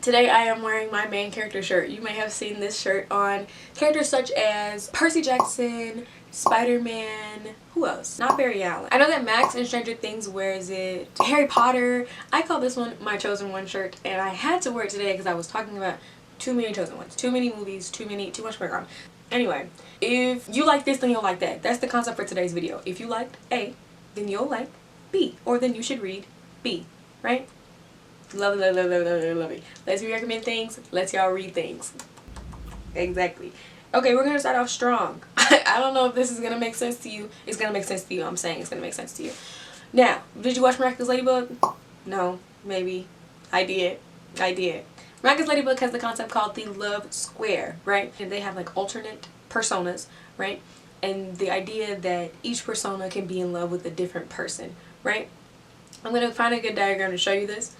Today I am wearing my main character shirt. You may have seen this shirt on characters such as Percy Jackson, Spider-Man, who else? Not Barry Allen. I know that Max in Stranger Things wears it, Harry Potter. I call this one my Chosen One shirt, and I had to wear it today because I was talking about too many Chosen Ones, too many movies, too much background. Anyway, if you like this, then you'll like that. That's the concept for today's video. If you liked A, then you'll like B, or then you should read B, right? Love it. Let's recommend things. Let's y'all read things. Exactly. Okay, we're gonna start off strong. I don't know if this is gonna make sense to you. It's gonna make sense to you. I'm saying it's gonna make sense to you. Now, did you watch Miraculous Ladybug? No, maybe. I did. Miraculous Ladybug has the concept called the love square, right? And they have like alternate personas, right? And the idea that each persona can be in love with a different person, right? I'm gonna find a good diagram to show you this.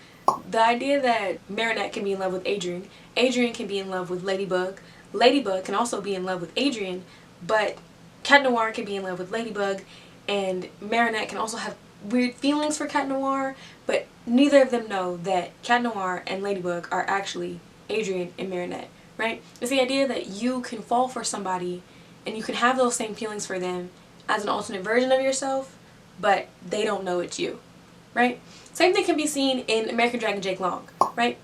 The idea that Marinette can be in love with Adrien, Adrien can be in love with Ladybug, Ladybug can also be in love with Adrien, but Cat Noir can be in love with Ladybug, and Marinette can also have weird feelings for Cat Noir, but neither of them know that Cat Noir and Ladybug are actually Adrien and Marinette, right? It's the idea that you can fall for somebody and you can have those same feelings for them as an alternate version of yourself, but they don't know it's you, right? Same thing can be seen in American Dragon Jake Long, right?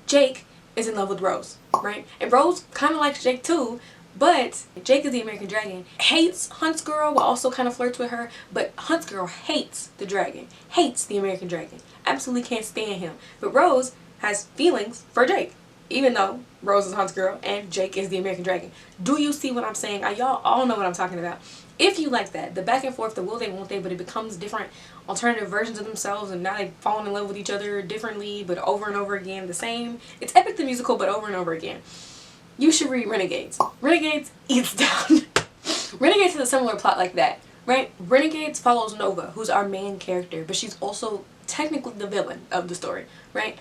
Jake is in love with Rose, right? And Rose kind of likes Jake too, but Jake is the American Dragon, hates Huntsgirl, but also kind of flirts with her, but Huntsgirl hates the dragon, hates the American Dragon, absolutely can't stand him. But Rose has feelings for Jake, even though Rose is Huntsgirl and Jake is the American Dragon. Do you see what I'm saying? Y'all all know what I'm talking about. If you like that, the back and forth, the will they, won't they, but it becomes different alternative versions of themselves, and now they've fallen in love with each other differently, but over and over again, the same. It's Epic the Musical, but over and over again. You should read Renegades. Renegades eats down. Renegades has a similar plot like that, right? Renegades follows Nova, who's our main character, but she's also technically the villain of the story, right?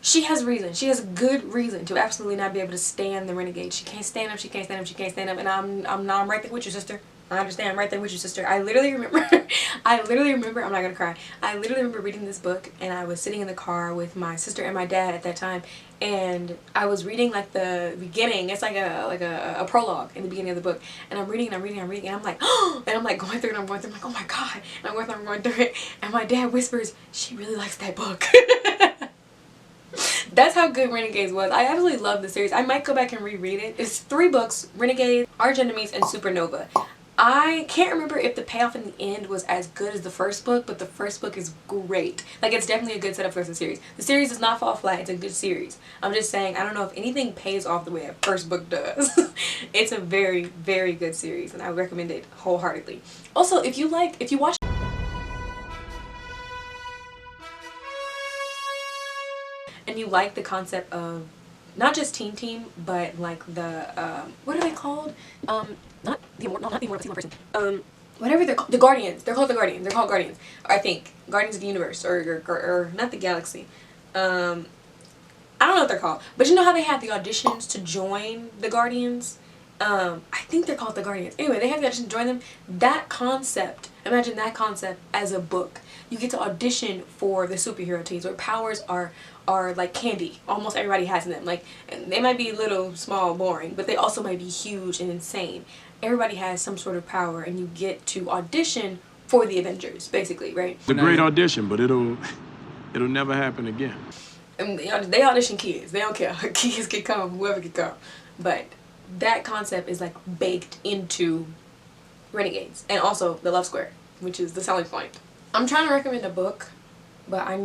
She has reason. She has good reason to absolutely not be able to stand the Renegade. She can't stand them, and I'm right there with you, sister. I understand. I'm right there with you, sister. I literally remember, I'm not gonna cry. I literally remember reading this book, and I was sitting in the car with my sister and my dad at that time, and I was reading like the beginning. It's like a prologue in the beginning of the book, and I'm reading, and I'm like, oh, and I'm like going through it, I'm like, oh my god, and I'm going through it, and my dad whispers, she really likes that book. That's how good Renegades was. I absolutely love the series. I might go back and reread it. It's 3 books: Renegade, Arch Enemies, and Supernova. I can't remember if the payoff in the end was as good as the first book, but the first book is great. Like, it's definitely a good setup for the series. The series does not fall flat. It's a good series. I'm just saying, I don't know if anything pays off the way a first book does. It's a very, very good series, and I recommend it wholeheartedly. Also, if you watch and you like the concept of not just Team, but like the what are they called? Not the immortal person. Whatever they're called, the Guardians. They're called the Guardians. They're called Guardians. Or I think Guardians of the Universe, or not the Galaxy. I don't know what they're called, but you know how they have the auditions to join the Guardians. I think they're called the Guardians. Anyway, they have the audition to join them. That concept. Imagine that concept as a book. You get to audition for the superhero teams where powers are like candy. Almost everybody has them. Like, they might be little, small, boring, but they also might be huge and insane. Everybody has some sort of power, and you get to audition for the Avengers, basically, right? It's a great audition, but it'll never happen again. And they audition kids. They don't care. Kids can come, whoever can come. But that concept is like baked into Renegades, and also the love square, which is the selling point. I'm trying to recommend a book, but I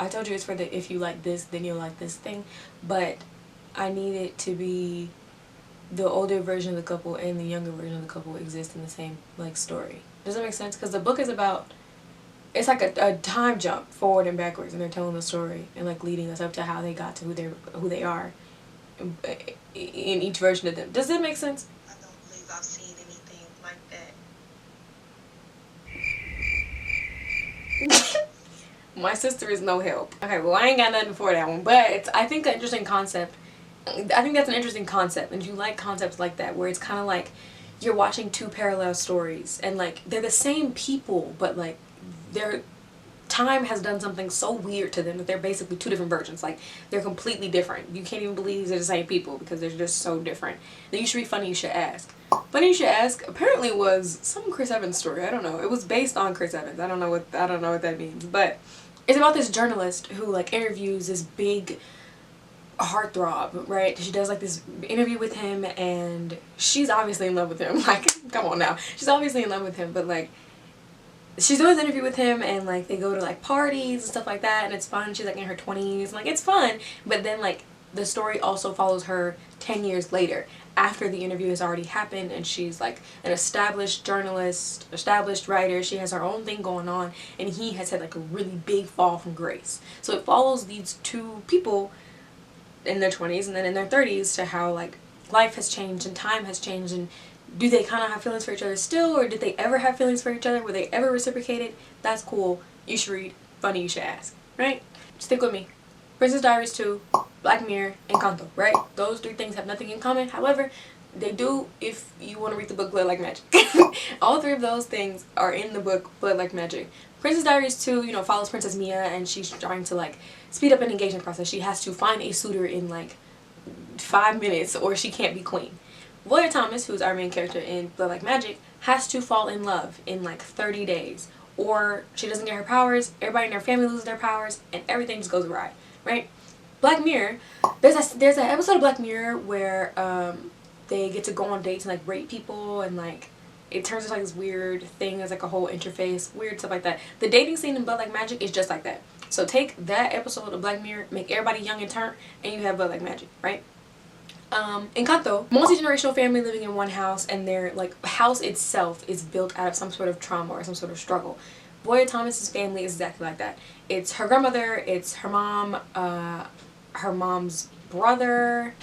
told you it's for the if you like this, then you'll like this thing, but I need it to be the older version of the couple and the younger version of the couple exist in the same like story. Does that make sense? Because the book is about, it's like a time jump forward and backwards, and they're telling the story and like leading us up to how they got to who they are in each version of them. Does that make sense? I don't believe I've seen anything like that. My sister is no help. Okay, well, I ain't got nothing for that one, but I think an interesting concept. I think that's an interesting concept, and you like concepts like that where it's kind of like you're watching 2 parallel stories, and like they're the same people, but like they're time has done something so weird to them that they're basically two different versions. Like, they're completely different. You can't even believe they're the same people because they're just so different. Then You Should Read Funny You Should Ask. Funny You Should Ask apparently was some Chris Evans story. I don't know. It was based on Chris Evans. I don't know what that means, but it's about this journalist who like interviews this big heartthrob, right? She does like this interview with him, and she's obviously in love with him. Like, come on now, she's obviously in love with him, but like, she's doing this interview with him, and like they go to like parties and stuff like that, and it's fun. She's like in her 20s, and like it's fun. But then like the story also follows her 10 years later, after the interview has already happened, and she's like an established journalist, established writer. She has her own thing going on, and he has had like a really big fall from grace. So it follows these two people in their 20s and then in their 30s to how like life has changed and time has changed, and do they kind of have feelings for each other still, or did they ever have feelings for each other? Were they ever reciprocated? That's cool. You should read Funny You Should Ask, right? Stick with me. Princess Diaries 2, Black Mirror, and Encanto, right? Those three things have nothing in common. However, they do if you want to read the book Blood Like Magic. All three of those things are in the book Blood Like Magic. Princess Diaries 2, you know, follows Princess Mia, and she's trying to like speed up an engagement process. She has to find a suitor in like 5 minutes or she can't be queen. Voya Thomas, who's our main character in Blood Like Magic, has to fall in love in like 30 days, or she doesn't get her powers, everybody in her family loses their powers, and everything just goes awry, right? Black Mirror, there's an episode of Black Mirror where they get to go on dates and like rape people, and like it turns into like this weird thing. There's like a whole interface, weird stuff like that. The dating scene in Blood Like Magic is just like that. So take that episode of Black Mirror, make everybody young and turnt, and you have Blood Like Magic, right? Encanto, multi-generational family living in one house, and their like house itself is built out of some sort of trauma or some sort of struggle. Voya Thomas's family is exactly like that. It's her grandmother, it's her mom, her mom's brother,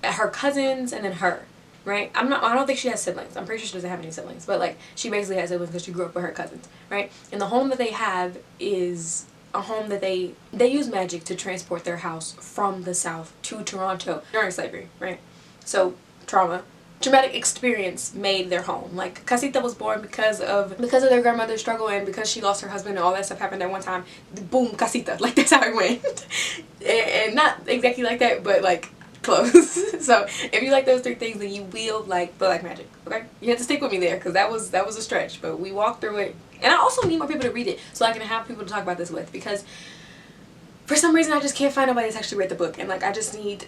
her cousins, and then her, right? I don't think she has siblings. I'm pretty sure she doesn't have any siblings, but like she basically has siblings because she grew up with her cousins, right? And the home that they have is a home that they use magic to transport their house from the South to Toronto during slavery, right? So trauma, traumatic experience made their home. Like Casita was born because of their grandmother's struggle, and because she lost her husband and all that stuff happened at one time. Boom, Casita. Like that's how it went. And not exactly like that, but like close. So if you like those three things, then you will like Blood Like Magic. Okay, you have to stick with me there because that was a stretch, but we walked through it. And I also need more people to read it so I can have people to talk about this with, because for some reason I just can't find nobody that's actually read the book, and like I just need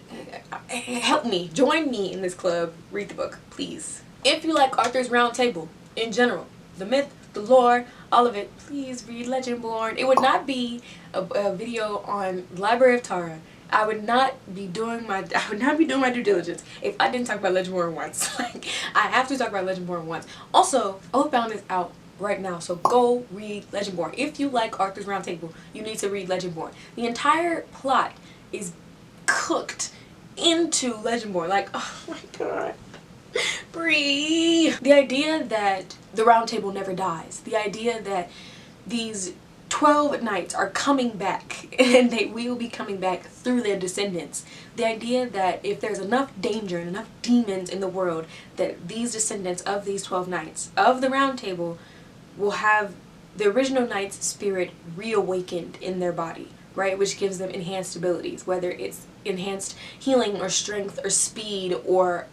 help me, join me in this club, read the book, please. If you like Arthur's Round Table in general, the myth, the lore, all of it, please read Legendborn. It would not be a video on Library of Tara. I would not be doing my due diligence if I didn't talk about Legendborn once. Like, I have to talk about Legendborn once. Also, Oathbound is out right now, so go read Legendborn. If you like Arthur's Round Table, you need to read Legendborn. The entire plot is cooked into Legendborn. Like, oh my god. Breathe. The idea that the Round Table never dies. The idea that these 12 knights are coming back, and they will be coming back through their descendants. The idea that if there's enough danger and enough demons in the world, that these descendants of these 12 knights of the Round Table will have the original knight's spirit reawakened in their body, right? Which gives them enhanced abilities, whether it's enhanced healing or strength or speed or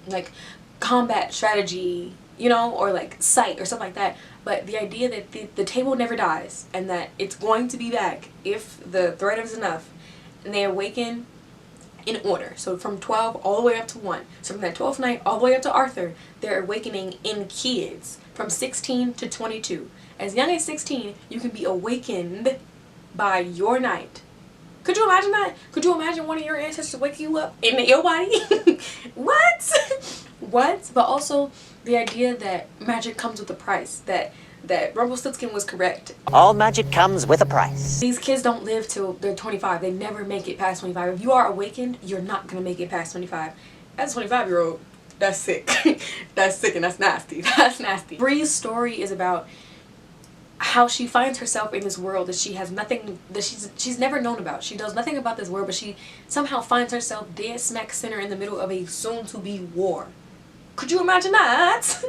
like combat strategy, you know, or like sight or stuff like that. But the idea that the table never dies and that it's going to be back if the threat is enough, and they awaken in order. So from 12 all the way up to 1. So from that 12th night all the way up to Arthur, they're awakening in kids from 16 to 22. As young as 16, you can be awakened by your knight. Could you imagine that? Could you imagine one of your ancestors waking you up in your body? What? What? But also the idea that magic comes with a price, that Rumpelstiltskin was correct. All magic comes with a price. These kids don't live till they're 25. They never make it past 25. If you are awakened, you're not going to make it past 25. As a 25-year-old, that's sick. That's sick and that's nasty. That's nasty. Bree's story is about how she finds herself in this world that she has nothing, that she's never known about. She does nothing about this world, but she somehow finds herself dead smack center in the middle of a soon-to-be war. Could you imagine that?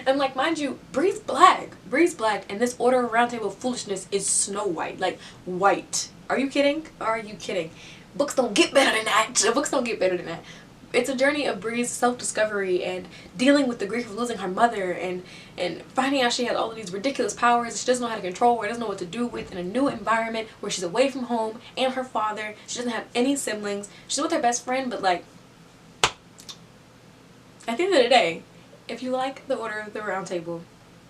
And like, mind you, Bree's black. Bree's black, and this Order of Round Table foolishness is Snow White. Like, white. Are you kidding? Are you kidding? Books don't get better than that. Books don't get better than that. It's a journey of Bree's self-discovery and dealing with the grief of losing her mother and finding out she has all of these ridiculous powers she doesn't know how to control, or doesn't know what to do with in a new environment where she's away from home and her father. She doesn't have any siblings. She's with her best friend, but like, at the end of the day, if you like the Order of the Round Table,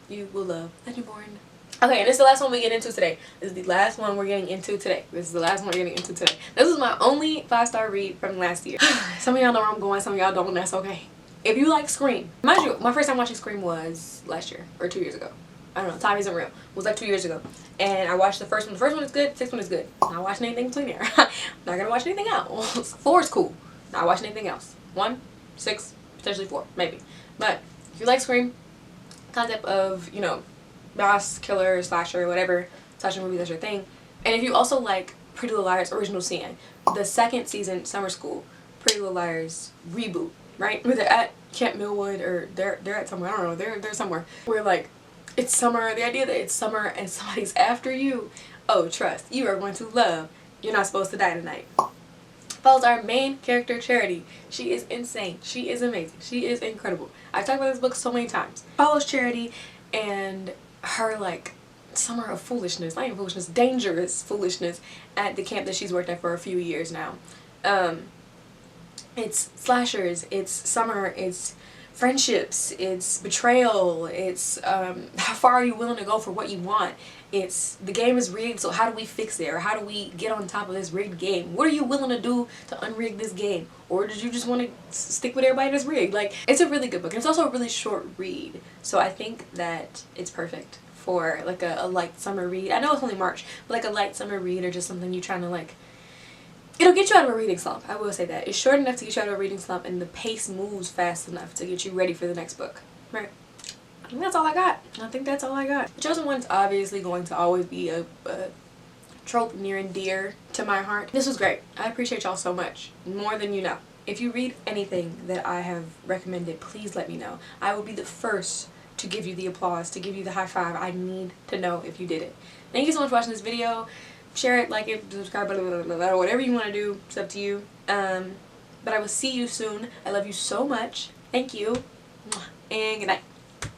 you will love Legendborn. Okay, and this is the last one we get into today. This is the last one we're getting into today. This is the last one we're getting into today. This is my only 5-star read from last year. Some of y'all know where I'm going, some of y'all don't, and that's okay. If you like Scream, mind you, my first time watching Scream was last year, or 2 years ago. I don't know, time isn't real. It was like 2 years ago. And I watched the first one. The first one is good, the sixth one is good. Not watching anything between there. Not gonna watch anything else. 4 is cool. Not watching anything else. 1, 6, potentially 4, maybe. But if you like Scream, concept of, you know, boss, killer, slasher, whatever, slasher movie, that's your thing. And if you also like Pretty Little Liars Original Sin, the second season, Summer School, Pretty Little Liars reboot, right? Where they're at Camp Millwood, or they're at somewhere, I don't know, they're somewhere. Where like, it's summer, the idea that it's summer and somebody's after you. Oh, trust, you are going to love You're Not Supposed to Die Tonight. Follows our main character, Charity. She is insane. She is amazing. She is incredible. I've talked about this book so many times. Follows Charity and her like summer of foolishness, not even foolishness, dangerous foolishness at the camp that she's worked at for a few years now. It's slashers, it's summer, it's friendships, it's betrayal, it's how far are you willing to go for what you want. It's the game is rigged, so how do we fix it, or how do we get on top of this rigged game? What are you willing to do to unrig this game, or did you just want to stick with everybody that's rigged? Like, it's a really good book, and it's also a really short read, so I think that it's perfect for like a light summer read. I know it's only March, but like a light summer read, or just something you're trying to like, it'll get you out of a reading slump. I will say that. It's short enough to get you out of a reading slump, and the pace moves fast enough to get you ready for the next book. Right. I think that's all I got. I think that's all I got. The Chosen One's obviously going to always be a trope near and dear to my heart. This was great. I appreciate y'all so much. More than you know. If you read anything that I have recommended, please let me know. I will be the first to give you the applause, to give you the high five. I need to know if you did it. Thank you so much for watching this video. Share it, like it, subscribe, blah, blah, blah, blah, whatever you want to do. It's up to you. But I will see you soon. I love you so much. Thank you. And good night.